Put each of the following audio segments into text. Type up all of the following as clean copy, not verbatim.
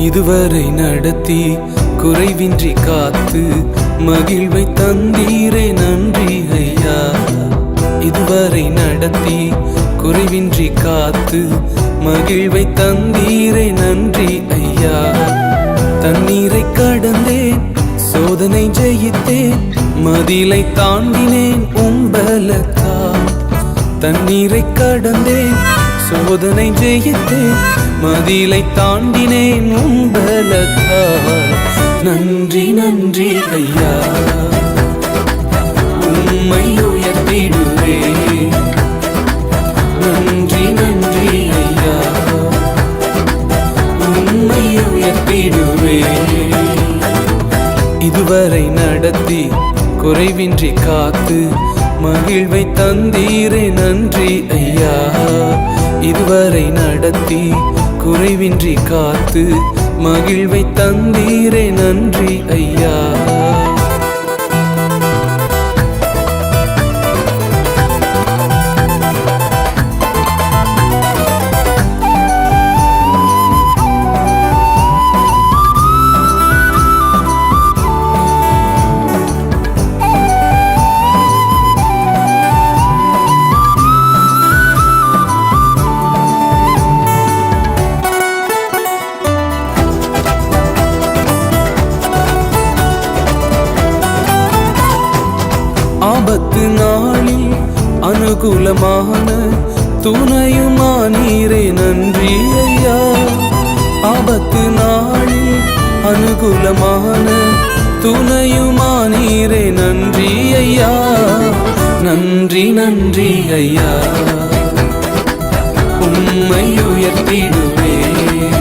இதுவரை நடத்தி குறைவின்றி காத்து மகிழ்வை தந்தீரே நன்றி ஐயா. இதுவரை நடத்தி குறைவின்றி காத்து மகிழ்வை தந்தீரே நன்றி ஐயா. தண்ணீரை கடந்தேன், சோதனை ஜெயித்தேன், மதிலை தாண்டினேன் உம்பலத்தால். தண்ணீரை கடந்தேன், சோதனை ஜெயித்தேன், மதிலை தாண்டினேன் உம்பலத்தால். நன்றி நன்றி ஐயா, உம்மை உயர்த்திடுவேன். நன்றி நன்றி ஐயா, உம்மை உயர்த்திடுவேன். இதுவரை நடத்தி குறைவின்றி காத்து மகிழ்வை தந்தீரே நன்றி ஐயா. இதுவரை நடத்தி குறைவின்றி காத்து மகிழ்வை தந்தீரே நன்றி ஐயா. ஆபத்து நாளில் அனுகூலமான துணையுமானீரே நன்றி ஐயா. ஆபத்து நாளில் அனுகூலமான துணையுமானீரே நன்றி ஐயா. நன்றி நன்றி ஐயா, உம்மை உயர்த்திடுவேன்.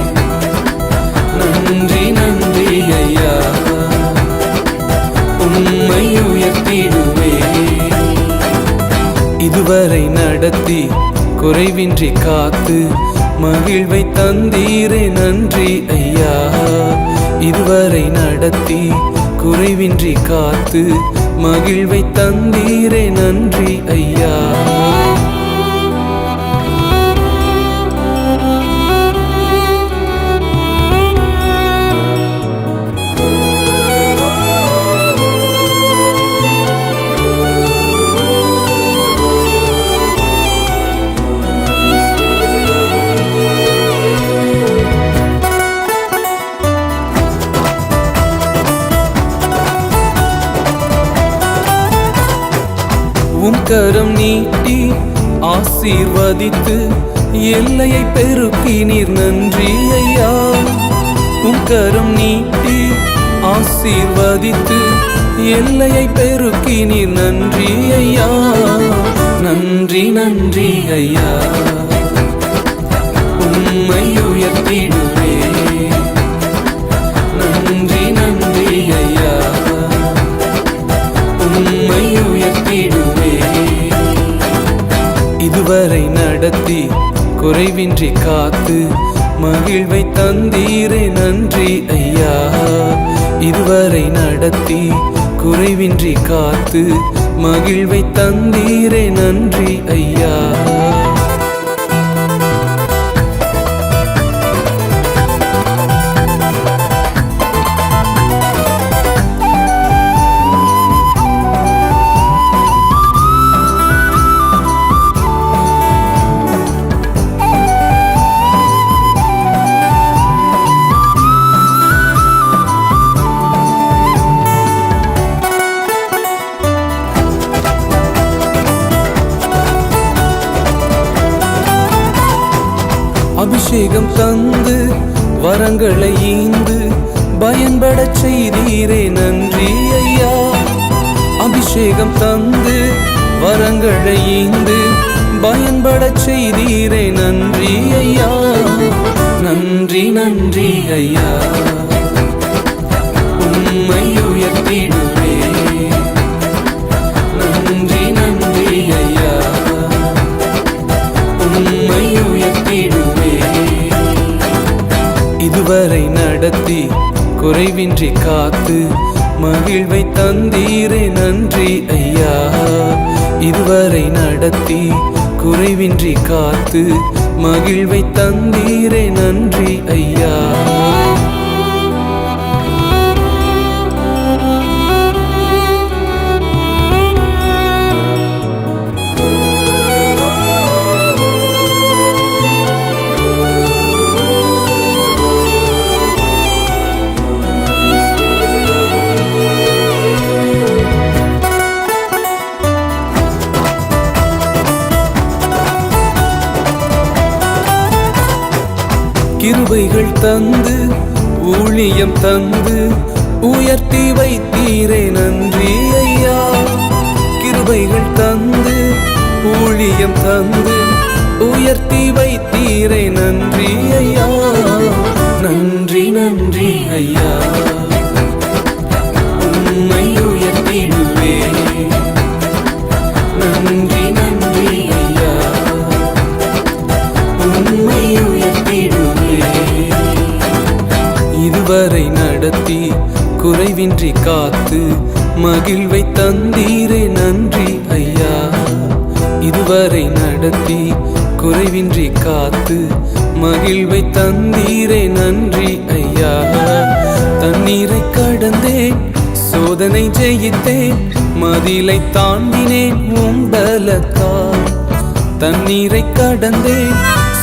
நன்றி நன்றி ஐயா, உம்மை உயர்த்திடுவேன். இதுவரை நடத்தி குறைவின்றி காத்து மகிழ்வை தந்தீரே நன்றி ஐயா. இதுவரை நடத்தி குறைவின்றி காத்து மகிழ்வை தந்தீரே நன்றி ஐயா. உம் கரம் நீட்டி ஆசீர்வதித்து எல்லையை பெருக்கினீர் நன்றி ஐயா. உம் கரம் நீட்டி ஆசீர்வதித்து எல்லையை பெருக்கினீர் நன்றி ஐயா. நன்றி நன்றி ஐயா, உம்மை உயர்த்திடுவேன். நன்றி நன்றி ஐயா, உம்மை உயர்த்திடுவேன். இதுவரை நடத்தி குறைவின்றி காத்து மகிழ்வை தந்தீரே நன்றி ஐயா. இதுவரை நடத்தி குறைவின்றி காத்து மகிழ்வை தந்தீரே நன்றி ஐயா. அபிஷேகம் தந்து வரங்களை ஈந்து பயன்படச் செய்தீரே நன்றி ஐயா. அபிஷேகம் தந்து வரங்களை ஈந்து பயன்படச் செய்தீரே நன்றி ஐயா. நன்றி நன்றி ஐயா, உம்மை உயர்த்திடுவேன். நன்றி நன்றி ஐயா, உம்மை உயர்த்திடுவேன். இதுவரை நடத்தி குறைவின்றி காத்து மகிழ்வை தந்தீரே நன்றி ஐயா. இதுவரை நடத்தி குறைவின்றி காத்து மகிழ்வை தந்தீரே நன்றி ஐயா. கிருபைகள் தந்து ஊழியம் தந்து உயர்த்தி வைத்தீரே நன்றி ஐயா. கிருபைகள் தந்து ஊழியம் தந்து உயர்த்தி வைத்தீரே நன்றி ஐயா. நன்றி நன்றி ஐயா, உம்மை உயர்த்திடுவே. நன்றி நன்றி ஐயா, உம்மை உயர்த்திடுவே. இதுவரை நடத்தி குறைவின்றி காத்து மகிழ்வை தந்தீரே நன்றி ஐயா. இதுவரை நடத்தி குறைவின்றி காத்து மகிழ்வை தந்தீரே நன்றி ஐயா. தண்ணீரை கடந்தேன், சோதனை ஜெயித்தேன், மதிலை தாண்டினேன் உம்பலத்தால். தண்ணீரை கடந்தேன்,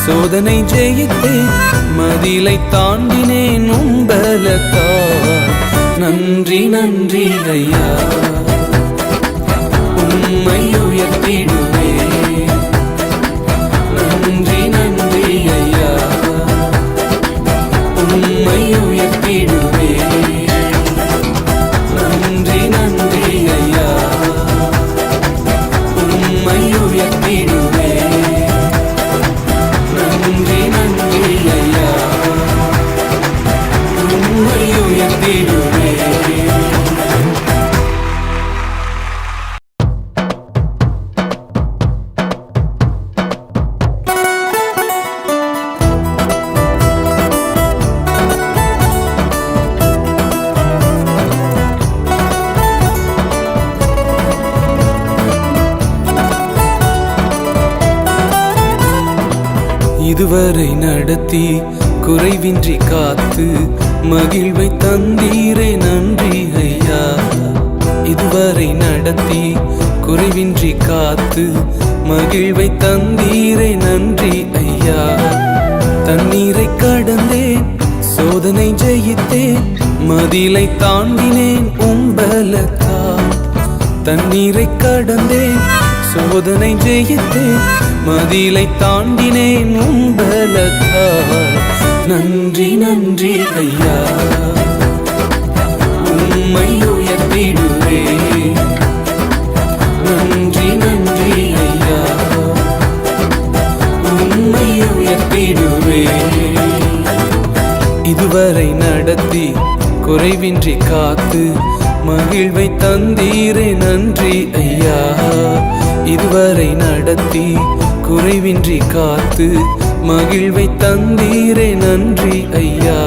சோதனை ஜெயித்தேன், மதிலை தாண்டினேன் உம்பலத்தால். நன்றி நன்றி ஐயா, உம்மை உயர்த்திடுவே. நன்றி நன்றி ஐயா, உம்மை உயர்த்திடுவே. நன்றி நன்றி ஐயா, உம்மை உயர்த்திடுவே. நன்றி நன்றி ஐயா, உம்மை உயர்த்திடுவே. இதுவரை நடத்தி குறைவின்றி காத்து மகிழ்வை தந்தீரே நன்றி ஐயா. இதுவரை நடத்தி குறைவின்றி காத்து மகிழ்வை தந்தீரே நன்றி ஐயா. தண்ணீரை கடந்தேன், சோதனை ஜெயித்தேன், மதிலை தாண்டினேன் உம்பலத்தால். தண்ணீரை கடந்தேன், சோதனை ஜெயித்தேன், மதிலை தாண்டினேன் உம்பலத்தால். நன்றி நன்றி ஐயா, உம்மை உயர்த்திடுவே. நன்றி நன்றி ஐயா, உம்மை உயர்த்திடுவே. இதுவரை நடத்தி குறைவின்றி காத்து மகிழ்வை தந்தீரே நன்றி ஐயா. இதுவரை நடத்தி குறைவின்றி காத்து மகிழ்வை தந்தீரே நன்றி ஐயா.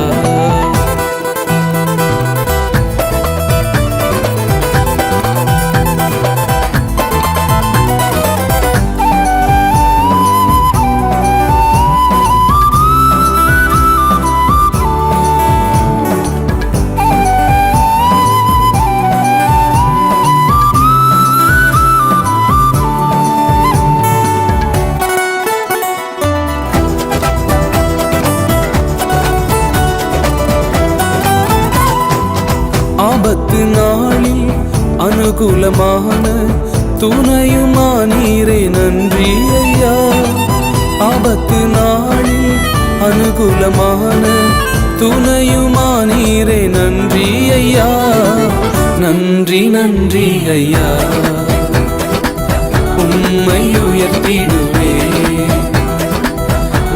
ஆபத்து நாளில் அனுகூலமான துணையுமானீரே நன்றி ஐயா. ஆபத்து நாளில் அனுகூலமான துணையுமானீரே நன்றி ஐயா. நன்றி நன்றி ஐயா, உம்மை உயர்த்திடுவே.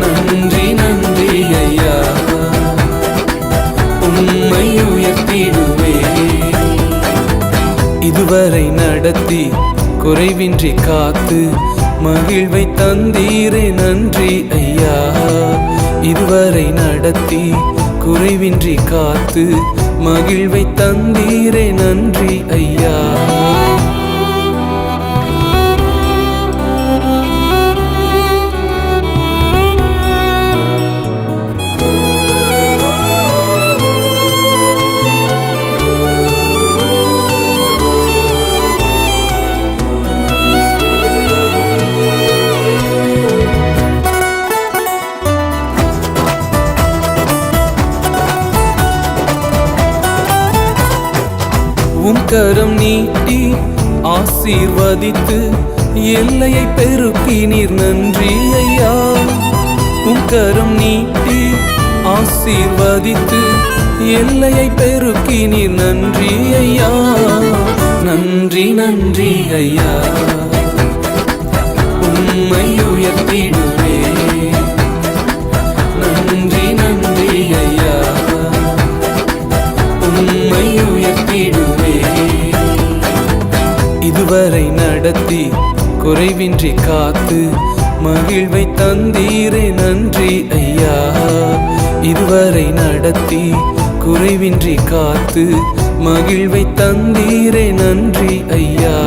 நன்றி நன்றி ஐயா, உம்மை உயர்த்திடுவே. இதுவரை நடத்தி குறைவின்றி காத்து மகிழ்வை தந்தீரே நன்றி ஐயா. இதுவரை நடத்தி குறைவின்றி காத்து மகிழ்வை தந்தீரே நன்றி ஐயா. உம் கரம் நீட்டி ஆசீர்வதித்து எல்லையை பெருக்கினீர் நன்றி ஐயா. உம் கரம் நீட்டி ஆசீர்வதித்து எல்லையை பெருக்கினீர். நன்றி ஐயா, நன்றி நன்றி ஐயா. உம்மை உயர்த்திடுவே. நன்றி நன்றி ஐயா, உம்மை உயர்த்திடுவே. இதுவரை நடத்தி குறைவின்றி காத்து மகிழ்வை தந்தீரே. நன்றி ஐயா. இதுவரை நடத்தி குறைவின்றி காத்து மகிழ்வை தந்தீரே. நன்றி ஐயா.